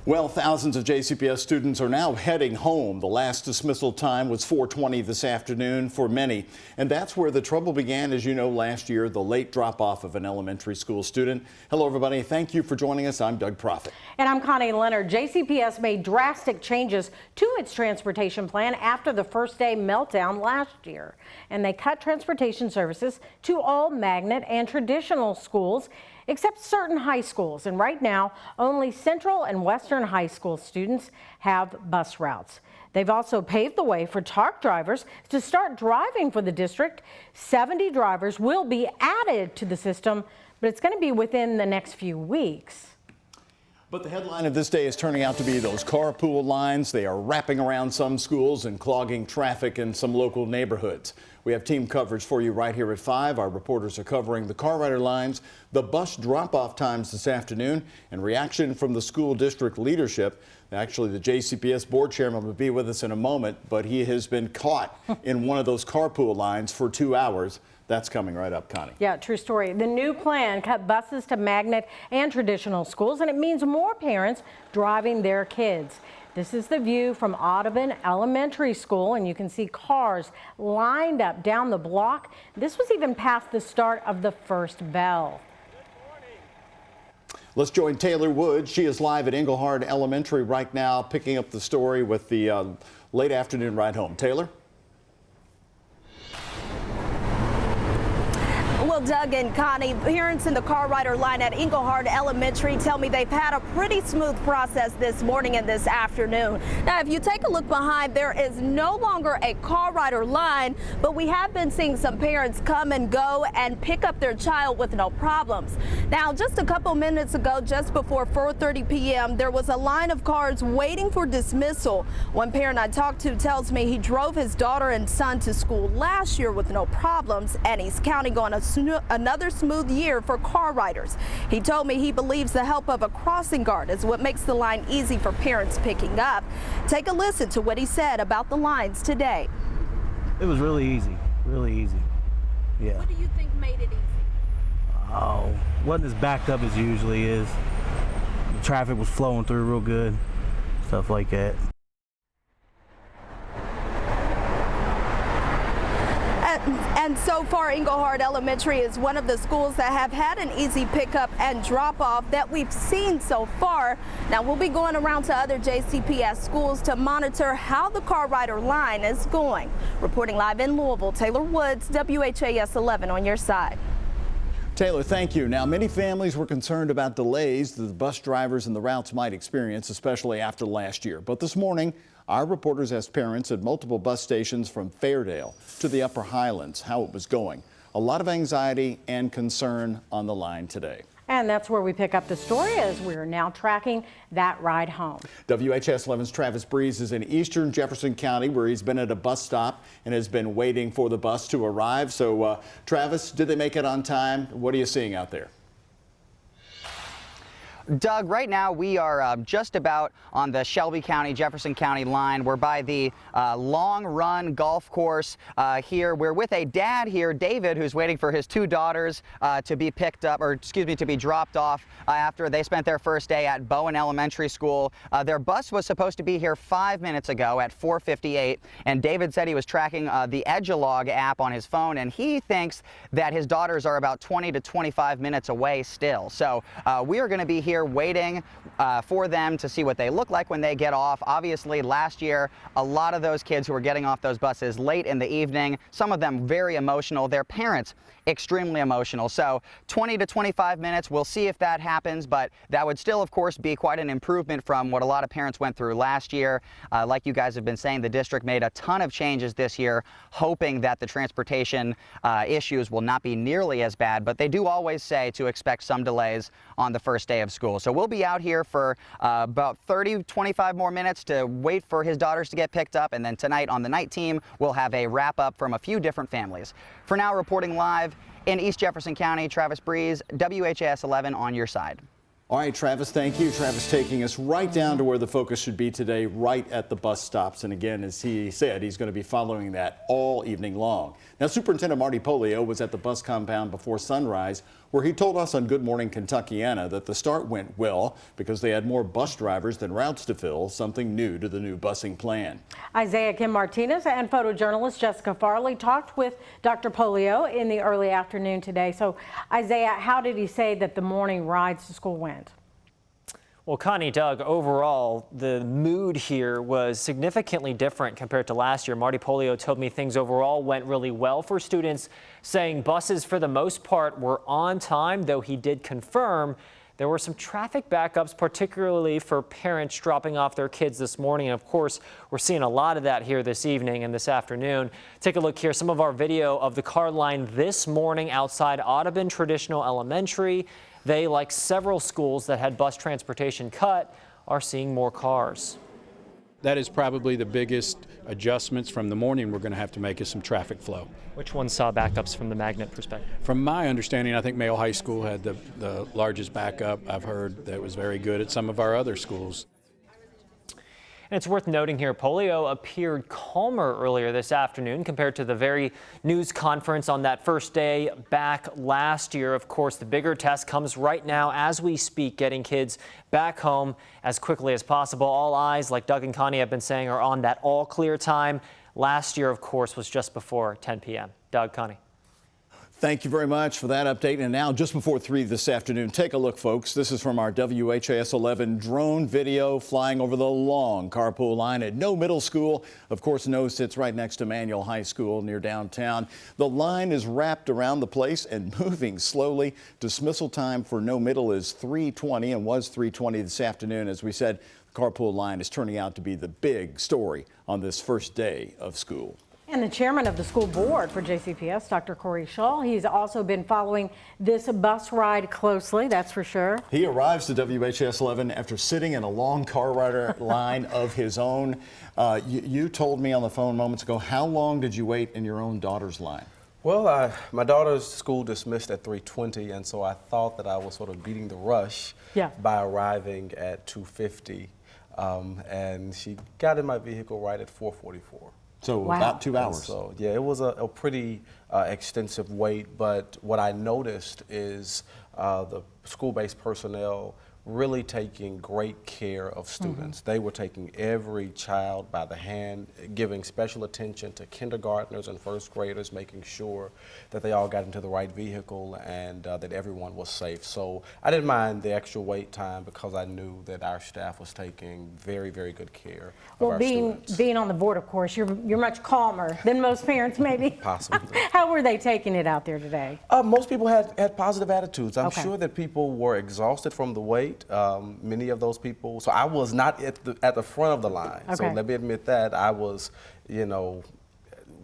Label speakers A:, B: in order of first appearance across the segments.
A: Well, thousands of JCPS students are now heading home. The last dismissal time was 4:20 this afternoon for many. And that's where the trouble began, as you know, last year, the late drop-off of an elementary school student. Hello, everybody. Thank you for joining us. I'm Doug Proffitt.
B: And I'm Connie Leonard. JCPS made drastic changes to its transportation plan after the first day meltdown last year. And they cut transportation services to all magnet and traditional schools, except certain high schools. And right now, only Central and Western high school students have bus routes. They've also paved the way for TARP drivers to start driving for the district. 70 drivers will be added to the system, but it's going to be within the next few weeks.
A: But the headline of this day is turning out to be those carpool lines. They are wrapping around some schools and clogging traffic in some local neighborhoods. We have team coverage for you right here at 5. Our reporters are covering the car rider lines, the bus drop-off times this afternoon, and reaction from the school district leadership. Actually, the JCPS board chairman will be with us in a moment, but he has been caught in one of those carpool lines for 2 hours. That's coming right up, Connie.
B: Yeah, true story. The new plan cut buses to magnet and traditional schools, and it means more parents driving their kids. This is the view from Audubon Elementary School, and you can see cars lined up down the block. This was even past the start of the first bell.
A: Let's join Taylor Woods. She is live at Engelhard Elementary right now, picking up the story with the late afternoon ride home. Taylor?
C: Well, Doug and Connie, parents in the car rider line at Engelhard Elementary tell me they've had a pretty smooth process this morning and this afternoon. Now, if you take a look behind, there is no longer a car rider line, but we have been seeing some parents come and go and pick up their child with no problems. Now, just a couple minutes ago, just before 4:30 p.m., there was a line of cars waiting for dismissal. One parent I talked to tells me he drove his daughter and son to school last year with no problems, and he's counting on another smooth year for car riders. He told me he believes the help of a crossing guard is what makes the line easy for parents picking up. Take a listen to what he said about the lines today.
D: It was really easy, yeah.
C: What do you think made it easy?
D: Oh, wasn't as backed up as it usually is. The traffic was flowing through real good, stuff like that.
C: And so far, Engelhard Elementary is one of the schools that have had an easy pickup and drop-off that we've seen so far. Now, we'll be going around to other JCPS schools to monitor how the car rider line is going. Reporting live in Louisville, Taylor Woods, WHAS 11 on your side.
A: Taylor, thank you. Now, many families were concerned about delays that the bus drivers and the routes might experience, especially after last year. But this morning, our reporters asked parents at multiple bus stations from Fairdale to the Upper Highlands how it was going. A lot of anxiety and concern on the line today.
B: And that's where we pick up the story as we're now tracking that ride home.
A: WHAS 11's Travis Breeze is in eastern Jefferson County, where he's been at a bus stop and has been waiting for the bus to arrive. So, Travis, did they make it on time? What are you seeing out there?
E: Doug, right now we are just about on the Shelby County, Jefferson County line. We're by the Long Run golf course here. We're with a dad here, David, who's waiting for his 2 daughters to be picked up, or excuse me, to be dropped off after they spent their first day at Bowen Elementary School. Their bus was supposed to be here 5 minutes ago at 4:58, and David said he was tracking the Edgelog app on his phone, and he thinks that his daughters are about 20 to 25 minutes away still. So we are going to be here waiting for them to see what they look like when they get off. Obviously, last year, a lot of those kids who were getting off those buses late in the evening, some of them very emotional, their parents extremely emotional. So 20 to 25 minutes, we'll see if that happens, but that would still, of course, be quite an improvement from what a lot of parents went through last year. Like you guys have been saying, the district made a ton of changes this year, hoping that the transportation issues will not be nearly as bad, but they do always say to expect some delays on the first day of school. So we'll be out here for about 30, 25 more minutes to wait for his daughters to get picked up, and then tonight on the night team, we'll have a wrap up from a few different families. For now, reporting live in East Jefferson County, Travis Breeze, WHAS 11 on your side.
A: All right, Travis, thank you. Travis taking us right down to where the focus should be today, right at the bus stops. And again, as he said, he's going to be following that all evening long. Now, Superintendent Marty Polio was at the bus compound before sunrise, where he told us on Good Morning Kentuckiana that the start went well because they had more bus drivers than routes to fill, something new to the new busing plan.
B: Isaiah Kim Martinez and photojournalist Jessica Farley talked with Dr. Polio in the early afternoon today. So, Isaiah, how did he say that the morning rides to school went?
F: Well, Connie, Doug, overall, the mood here was significantly different compared to last year. Marty Polio told me things overall went really well for students, saying buses for the most part were on time, though he did confirm there were some traffic backups, particularly for parents dropping off their kids this morning. And of course, we're seeing a lot of that here this evening and this afternoon. Take a look here. Some of our video of the car line this morning outside Audubon Traditional Elementary. They, like several schools that had bus transportation cut, are seeing more cars.
G: That is probably the biggest adjustments from the morning we're going to have to make is some traffic flow.
F: Which ones saw backups from the magnet perspective?
G: From my understanding, I think Mayo High School had the largest backup. I've heard that was very good at some of our other schools.
F: And it's worth noting here, Polio appeared calmer earlier this afternoon compared to the very news conference on that first day back last year. Of course, the bigger test comes right now as we speak, getting kids back home as quickly as possible. All eyes, like Doug and Connie have been saying, are on that all clear time. Last year, of course, was just before 10 p.m. Doug, Connie.
A: Thank you very much for that update. And now, just before 3 this afternoon, take a look, folks. This is from our WHAS11 drone video flying over the long carpool line at No Middle School. Of course, No sits right next to Manual High School near downtown. The line is wrapped around the place and moving slowly. Dismissal time for No Middle is 3:20 and was 3:20 this afternoon. As we said, the carpool line is turning out to be the big story on this first day of school.
B: And the chairman of the school board for JCPS, Dr. Corey Shull, he's also been following this bus ride closely, that's for sure.
A: He arrives to WHAS11 after sitting in a long car rider line of his own. You told me on the phone moments ago, how long did you wait in your own daughter's line?
H: Well, my daughter's school dismissed at 3:20, and so I thought that I was sort of beating the rush by arriving at 2:50, and she got in my vehicle right at 4:44.
A: So wow. About 2 hours.
H: So yeah, it was a pretty extensive wait, but what I noticed is the school-based personnel really taking great care of students. They were taking every child by the hand, giving special attention to kindergartners and first graders, making sure that they all got into the right vehicle and that everyone was safe. So I didn't mind the extra wait time because I knew that our staff was taking very, very good care of our students.
B: Being on the board, of course, you're much calmer than most parents, maybe.
H: Possibly.
B: How were they taking it out there today?
H: Most people had positive attitudes. I'm sure that people were exhausted from the wait. Many of those people, so I was not at the front of the line. So let me admit that I was, you know,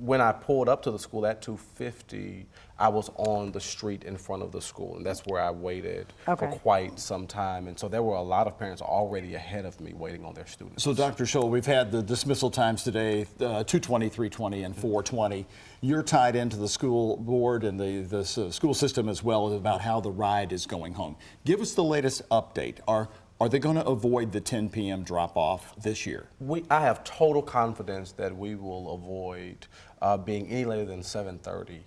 H: when I pulled up to the school at 2:50, I was on the street in front of the school, and that's where I waited for quite some time. And so there were a lot of parents already ahead of me waiting on their students.
A: So Dr. Shull, we've had the dismissal times today, 2:20, 3:20, and 4:20. You're tied into the school board and the school system as well about how the ride is going home. Give us the latest update. Are they going to avoid the 10 p.m. drop-off this year?
H: I have total confidence that we will avoid being any later than 7:30.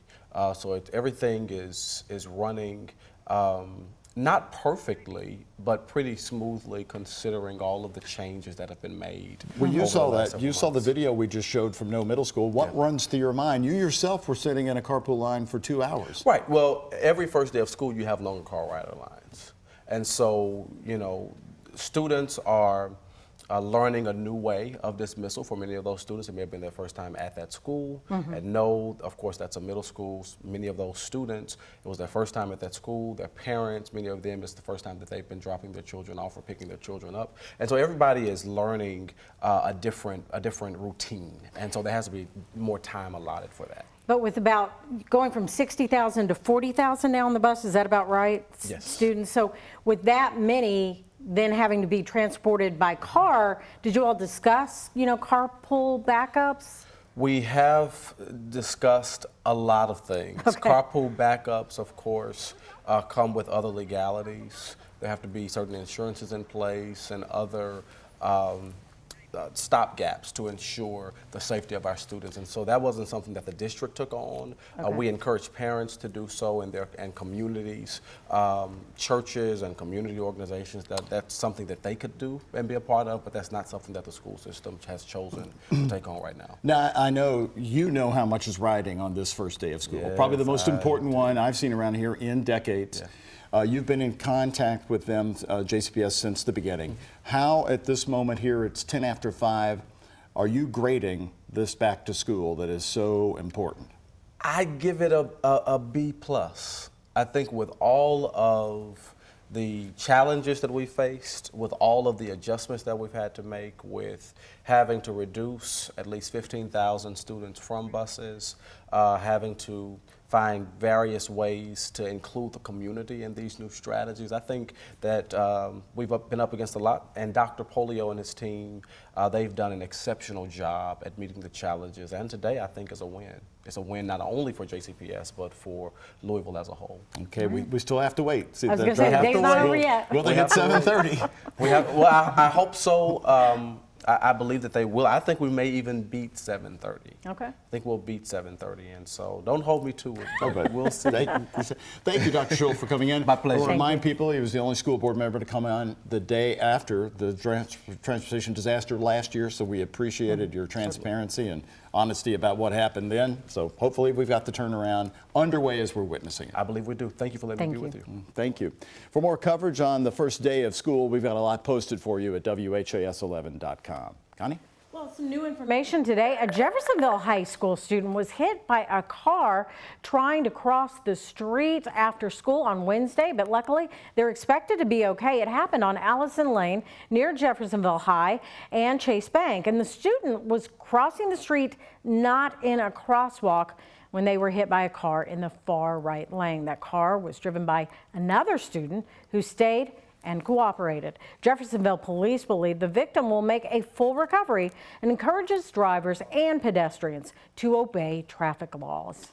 H: So everything is running not perfectly, but pretty smoothly considering all of the changes that have been made.
A: Well, you saw that. You saw the video we just showed from No Middle School. What runs through your mind? You yourself were sitting in a carpool line for 2 hours.
H: Right. Well, every first day of school, you have longer car rider lines. And so, you know, students are learning a new way of dismissal. For many of those students, it may have been their first time at that school. And no, of course, that's a middle school. Many of those students, it was their first time at that school. Their parents, many of them, it's the first time that they've been dropping their children off or picking their children up. And so everybody is learning a different routine. And so there has to be more time allotted for that.
B: But with about going from 60,000 to 40,000 now on the bus, is that about right?
H: Yes.
B: Students. So with that many then having to be transported by car, did you all discuss, you know, carpool backups?
H: We have discussed a lot of things. Carpool backups, of course, come with other legalities. There have to be certain insurances in place and other stop gaps to ensure the safety of our students. And so that wasn't something that the district took on. We encourage parents to do so and communities, churches and community organizations. That's something that they could do and be a part of, but that's not something that the school system has chosen to take on right now.
A: Now, I know you know how much is riding on this first day of school.
H: Yes,
A: Probably the most important one I've seen around here in decades.
H: Yeah.
A: You've been in contact with them, JCPS, since the beginning. How, at this moment here, it's 10 after 5, are you grading this back to school that is so important?
H: I'd give it a B+. I think with all of the challenges that we faced, with all of the adjustments that we've had to make, with having to reduce at least 15,000 students from buses, having to find various ways to include the community in these new strategies. I think that we've been up against a lot, and Dr. Polio and his team, they've done an exceptional job at meeting the challenges, and today I think is a win. It's a win not only for JCPS, but for Louisville as a whole.
A: Okay, we still have to wait. See
B: I was
A: if
B: going to say, the day's not over yet.
A: Will they hit 7:30?
H: Well, I hope so. I believe that they will. I think we may even beat 7:30.
B: Okay.
H: I think we'll beat 7:30, and so don't hold me to it.
A: Okay.
H: We'll see.
A: Thank you, Dr. Schultz, for coming in.
H: My pleasure.
A: I'll remind people he was the only school board member to come on the day after the transportation disaster last year, so we appreciated your transparency and honesty about what happened then. So hopefully we've got the turnaround underway as we're witnessing it.
H: I believe we do. Thank you for letting me be with you.
A: Thank you. For more coverage on the first day of school, we've got a lot posted for you at WHAS11.com. Connie?
B: Well, some new information today. A Jeffersonville High School student was hit by a car trying to cross the street after school on Wednesday, but luckily they're expected to be okay. It happened on Allison Lane near Jeffersonville High and Chase Bank, and the student was crossing the street not in a crosswalk when they were hit by a car in the far right lane. That car was driven by another student who stayed and cooperated. Jeffersonville police believe the victim will make a full recovery and encourages drivers and pedestrians to obey traffic laws.